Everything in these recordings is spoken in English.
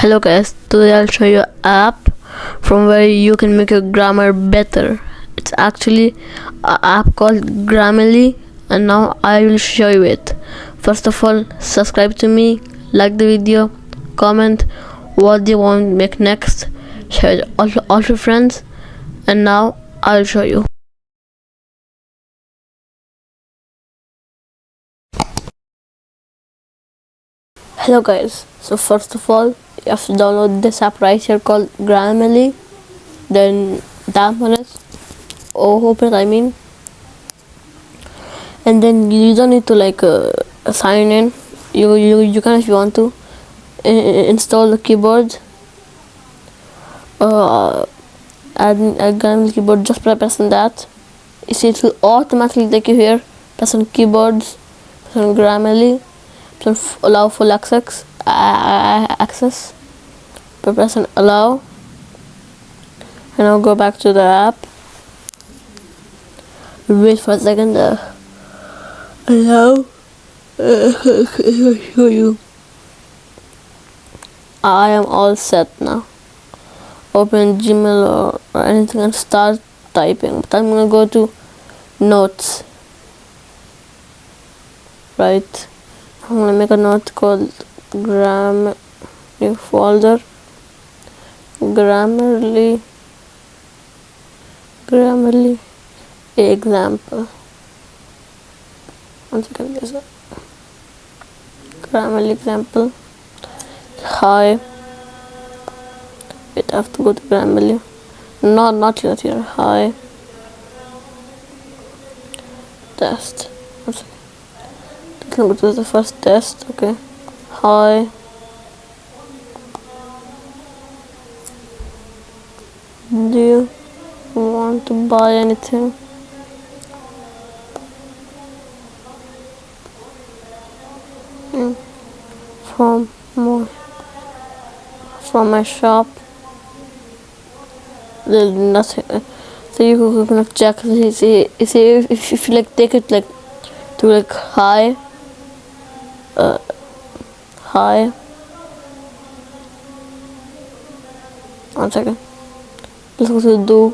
Hello guys, today I'll show you an app from where you can make your grammar better. It's actually an app called Grammarly, and now I will show you it. First of all, subscribe to me, like the video, comment what you want to make next, share it all your friends, and now I'll show you. Hello guys, so first of all you have to download this app right here called Grammarly, then tap on it, or open it I mean, and then you don't need to sign in. You can, if you want to, install the keyboard, add a Grammarly keyboard just by pressing that. You see it will automatically take you here. Press on keyboards, press on Grammarly, allow full access, press on allow, and I'll go back to the app. Wait for a second. Allow. Show you. I am all set now. Open Gmail or anything and start typing. But I'm gonna go to notes. Right. I'm gonna make a note called new folder, Grammarly example. One second, guys. Grammarly example. Hi. Wait, I have to go to Grammarly. No, not here. Hi. Test. One second. Go to the first test. Okay. Hi. Do you want to buy anything? From my shop. There's nothing. So you can check. See if you take it to hi. Hi. One second. Let's go to do.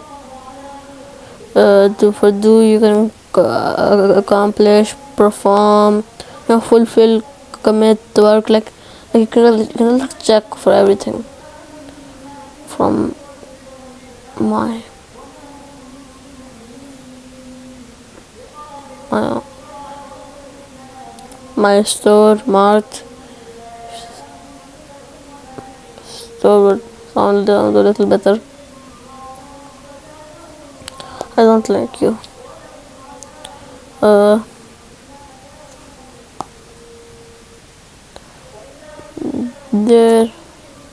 For do you can accomplish, perform, fulfill, commit, work. You can check for everything from my store. Marked store would sound a little better. I don't like you. There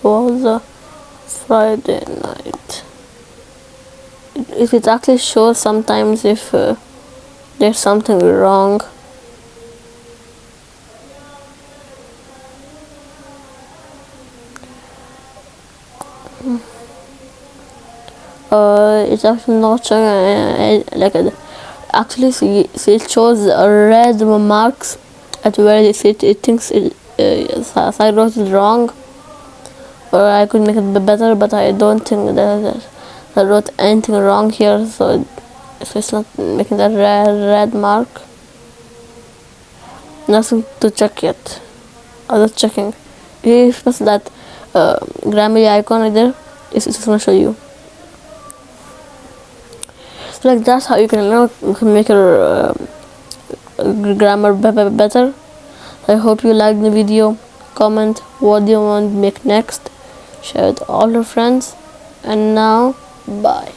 was a Friday night. It actually shows sometimes if there's something wrong. It's actually not showing actually see it shows red marks at where it thinks I wrote it wrong, or I could make it better, but I don't think that I wrote anything wrong here, so it's not making that red mark. Nothing to check yet. I'm just checking. If you press that Grammarly icon right there, it's gonna show you. So that's how you can make your grammar better. I hope you liked the video. Comment what you want to make next. Share it with all your friends. And now, bye.